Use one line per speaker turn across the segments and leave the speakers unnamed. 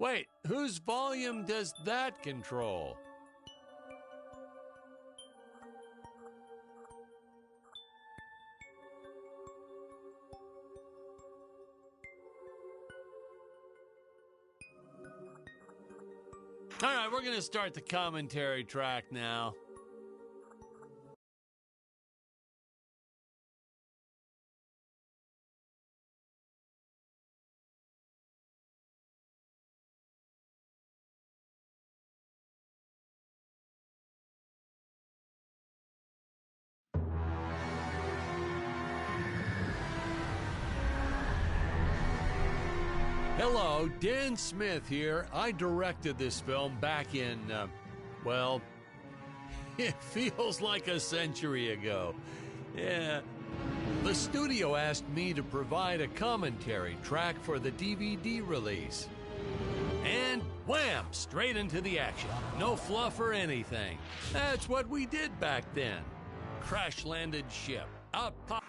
Wait, whose volume does that control? All right, we're going to start the commentary track now. Hello, Dan Smith here. I directed this film back in, well, it feels like a century ago. Yeah. The studio asked me to provide a commentary track for the DVD release. And wham! Straight into the action. No fluff or anything. That's what we did back then. Crash-landed ship. Out pop.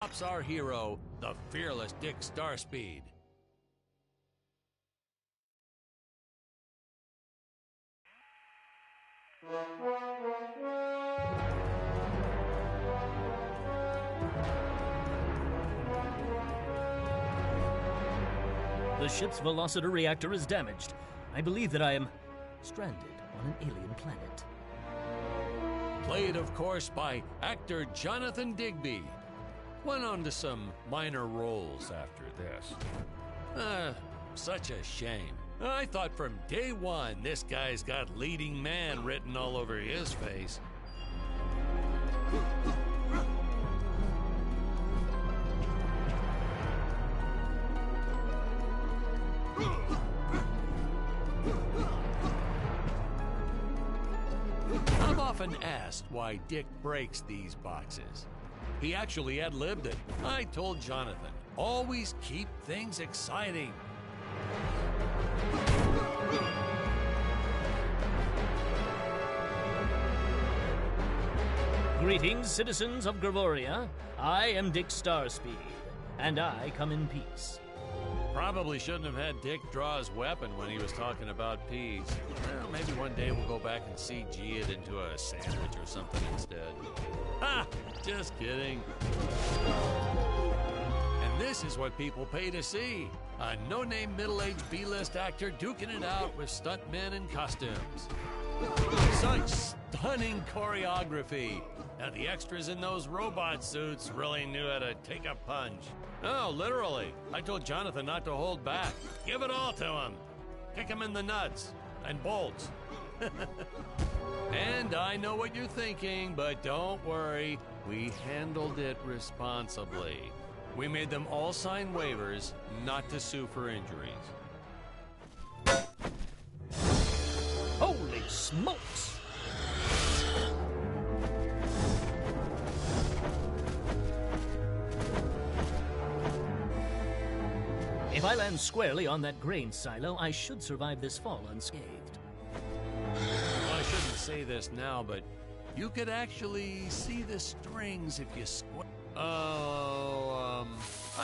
Stops our hero, the fearless Dick Starspeed.
The ship's velocity reactor is damaged. I believe that I am stranded on an alien planet.
Played, of course, by actor Jonathan Digby. Went on to some minor roles after this. Such a shame. I thought from day one this guy's got leading man written all over his face. I've often asked why Dick breaks these boxes. He actually ad-libbed it. I told Jonathan, always keep things exciting.
Greetings, citizens of Gravoria. I am Dick Starspeed, and I come in peace.
Probably shouldn't have had Dick draw his weapon when he was talking about peas. Well, maybe one day we'll go back and CG it into a sandwich or something instead. Ha! Just kidding. And this is what people pay to see. A no-name middle-aged B-list actor duking it out with stuntmen in costumes. Such stunning choreography. Now the extras in those robot suits really knew how to take a punch. Oh, literally. I told Jonathan not to hold back. Give it all to him. Kick him in the nuts and bolts. And I know what you're thinking, but don't worry. We handled it responsibly. We made them all sign waivers not to sue for injuries.
Holy smokes! If I land squarely on that grain silo, I should survive this fall unscathed.
Well, I shouldn't say this now, but you could actually see the strings if you squint. A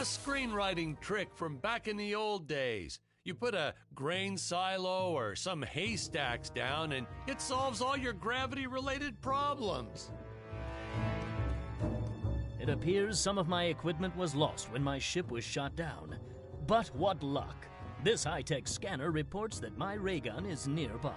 screenwriting trick from back in the old days. You put a grain silo or some haystacks down and it solves all your gravity-related problems.
It appears some of my equipment was lost when my ship was shot down. But what luck! This high-tech scanner reports that my ray gun is nearby.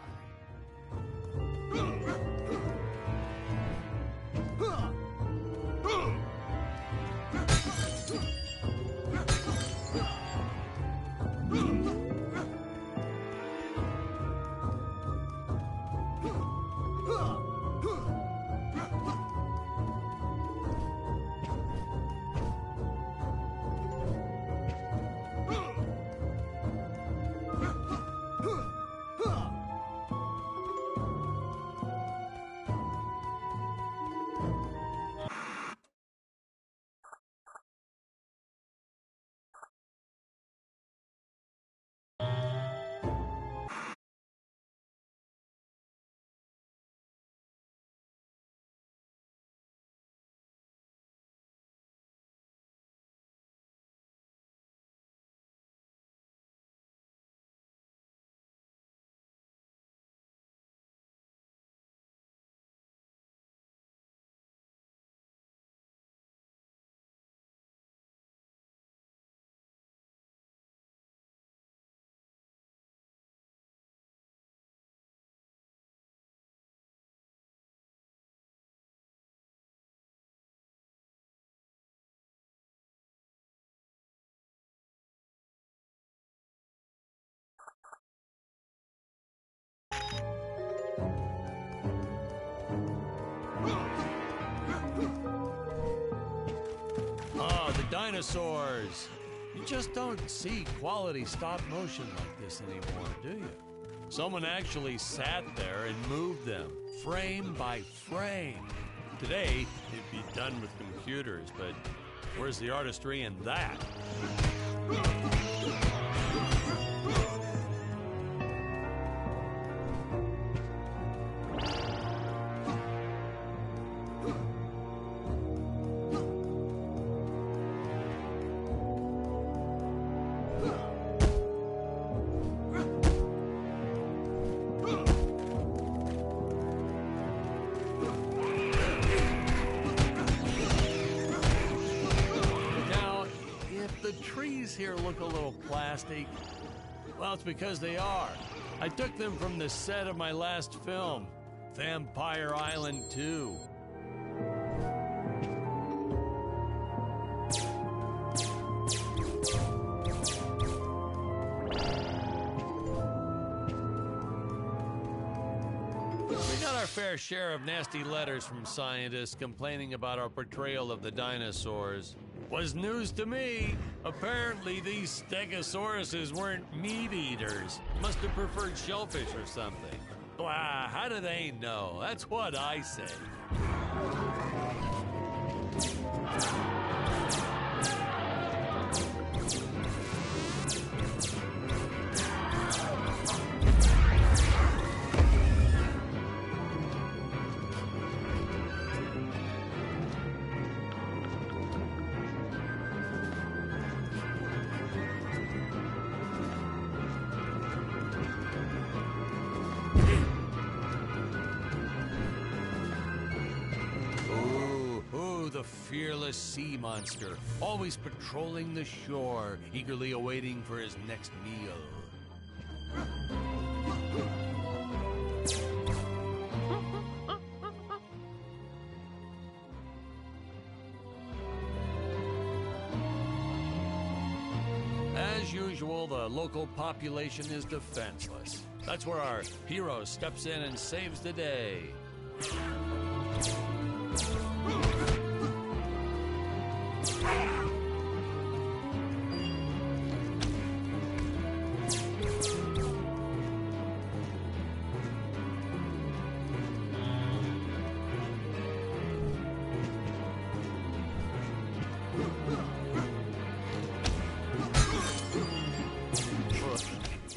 dinosaurs. You just don't see quality stop motion like this anymore, do you? Someone actually sat there and moved them, frame by frame. Today, it'd be done with computers, but where's the artistry in that? Here look a little plastic. Well, it's because they are. I took them from the set of my last film, Vampire Island 2. We got our fair share of nasty letters from scientists complaining about our portrayal of the dinosaurs. Was news to me. Apparently, these stegosauruses weren't meat eaters. Must have preferred shellfish or something. Blah, how do they know? That's what I say. The fearless sea monster, always patrolling the shore, eagerly awaiting for his next meal. As usual, the local population is defenseless. That's where our hero steps in and saves the day.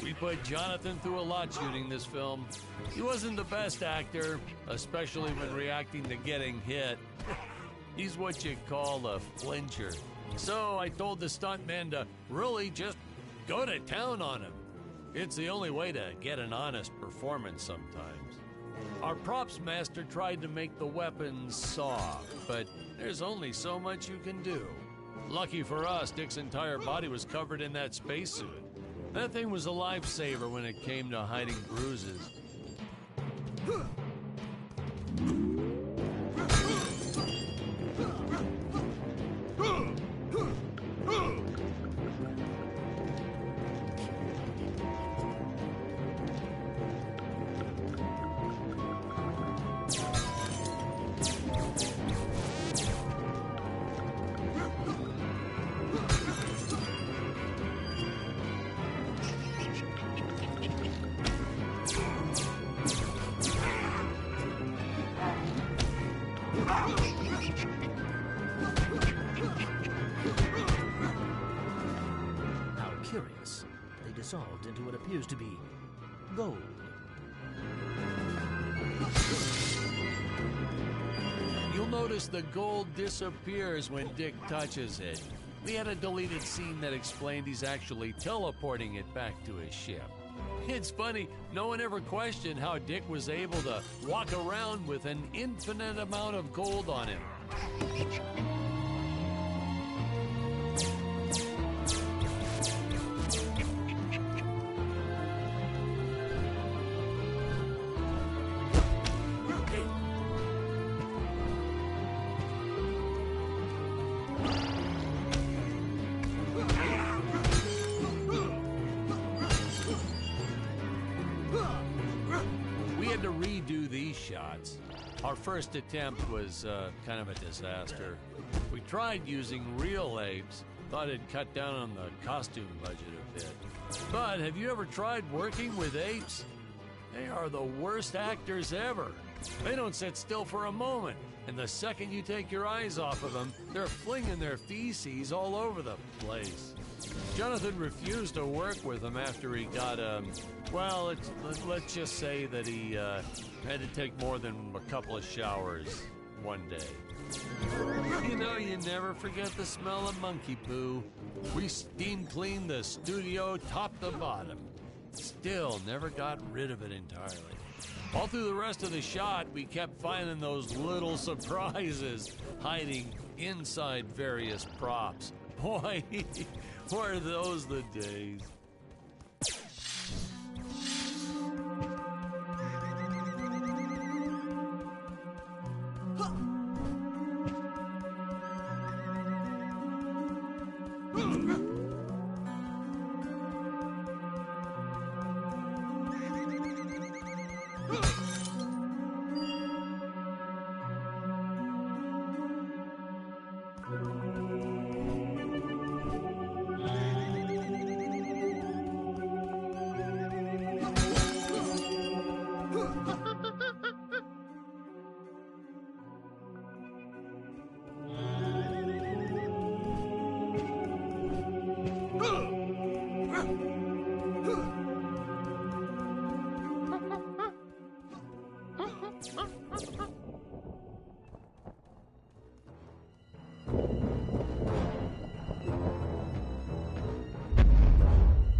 We put Jonathan through a lot shooting this film. He wasn't the best actor, especially when reacting to getting hit. He's what you call a flincher. So I told the stuntman to really just go to town on him. It's the only way to get an honest performance sometimes. Our props master tried to make the weapons soft, but there's only so much you can do. Lucky for us, Dick's entire body was covered in that spacesuit. That thing was a lifesaver when it came to hiding bruises.
How curious. They dissolved into what appears to be gold.
You'll notice the gold disappears when Dick touches it. We had a deleted scene that explained he's actually teleporting it back to his ship. It's funny, no one ever questioned how Dick was able to walk around with an infinite amount of gold on him. We had to redo these shots. Our first attempt was kind of a disaster. We tried using real apes, Thought it'd cut down on the costume budget a bit. But have you ever tried working with apes? They are the worst actors ever. They don't sit still for a moment, and the second you take your eyes off of them, they're flinging their feces all over the place. Jonathan refused to work with them after he got, well, let's just say that he had to take more than a couple of showers one day. You know, you never forget the smell of monkey poo. We steam cleaned the studio top to bottom. Still never got rid of it entirely. All through the rest of the shot, we kept finding those little surprises hiding inside various props. Boy, were those the days.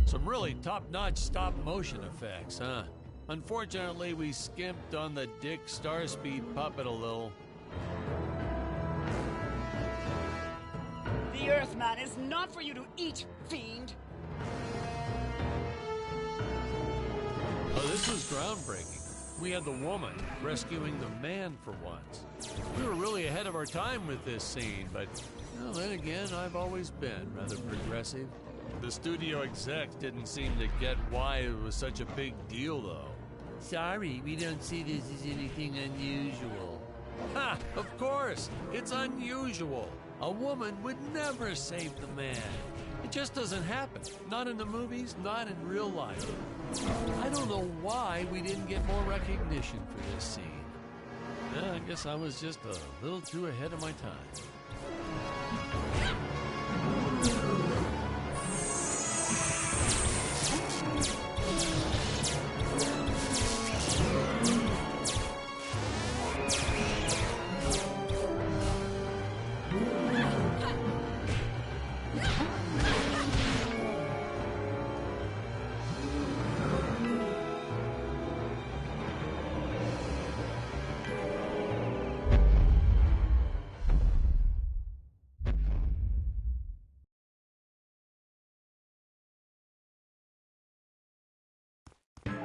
Some really top-notch stop-motion effects, huh? Unfortunately, we skimped on the Dick Starspeed puppet a little.
The Earthman is not for you to eat, fiend!
Oh, this was groundbreaking. We had the woman rescuing the man for once. We were really ahead of our time with this scene, but well, then again, I've always been rather progressive. The studio execs didn't seem to get why it was such a big deal, though. Sorry, we don't see this as anything unusual. Ha! Of course! It's unusual! A woman would never save the man. It just doesn't happen. Not in the movies, not in real life. I don't know why we didn't get more recognition for this scene. I guess I was just a little too ahead of my time.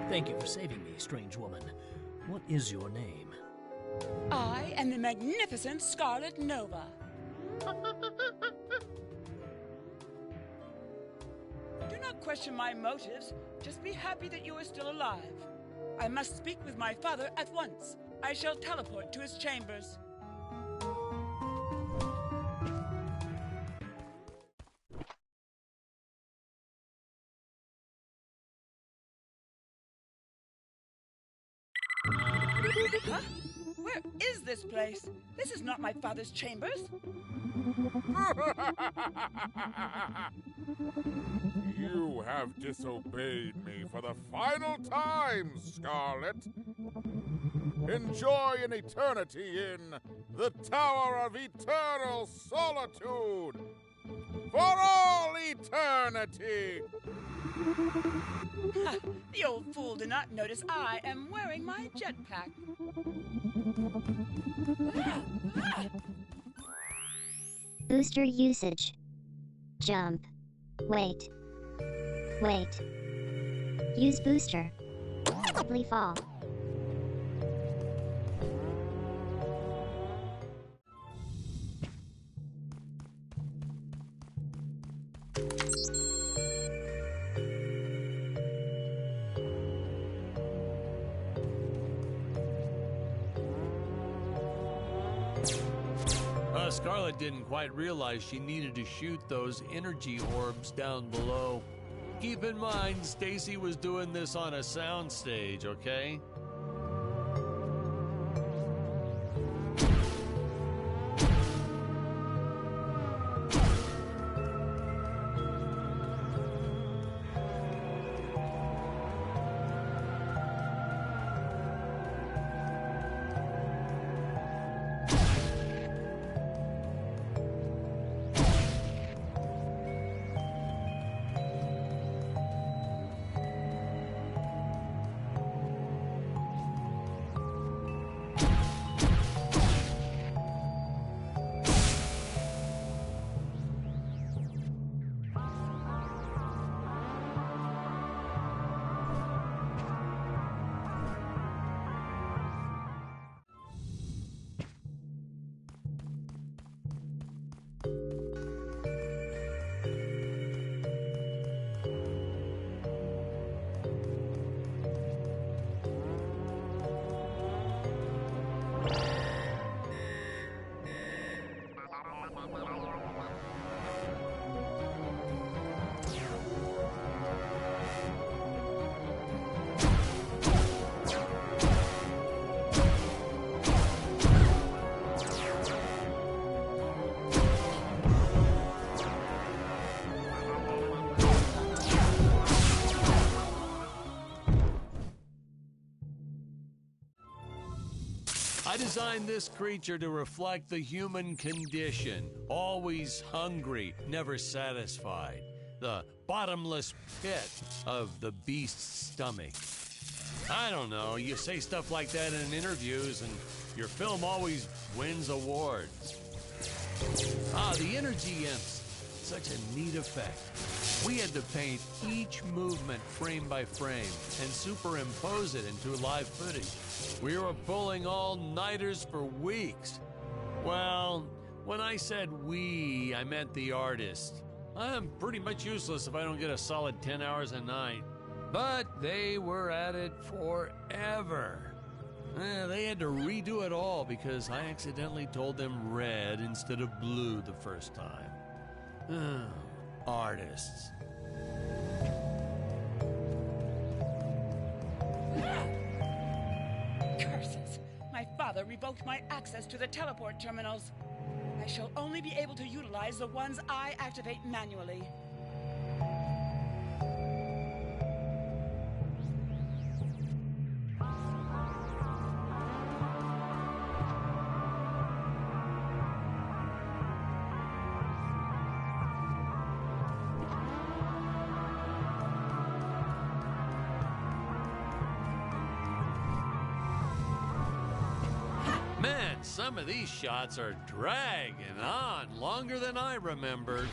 Thank you for saving me, strange woman. What is your name?
I am the magnificent Scarlet Nova. Do not question my motives. Just be happy that you are still alive. I must speak with my father at once. I shall teleport to his chambers. Huh? Where is this place? This is not my father's chambers.
You have disobeyed me for the final time, Scarlet. Enjoy an eternity in the Tower of Eternal Solitude. For all eternity!
The old fool did not notice I am wearing my jetpack.
Booster usage. Jump. Wait. Wait. Use booster. Probably fall.
Scarlet didn't quite realize she needed to shoot those energy orbs down below. Keep in mind, Stacy was doing this on a soundstage, okay? I designed this creature to reflect the human condition. Always hungry, never satisfied. The bottomless pit of the beast's stomach. I don't know, you say stuff like that in interviews and your film always wins awards. The energy imps. Such a neat effect. We had to paint each movement frame by frame and superimpose it into live footage. We were pulling all-nighters for weeks. Well, when I said we, I meant the artist. I'm pretty much useless if I don't get a solid 10 hours a night. But they were at it forever. They had to redo it all because I accidentally told them red instead of blue the first time. Artists.
Curses! My father revoked my access to the teleport terminals. I shall only be able to utilize the ones I activate manually.
Man, some of these shots are dragging on longer than I remembered.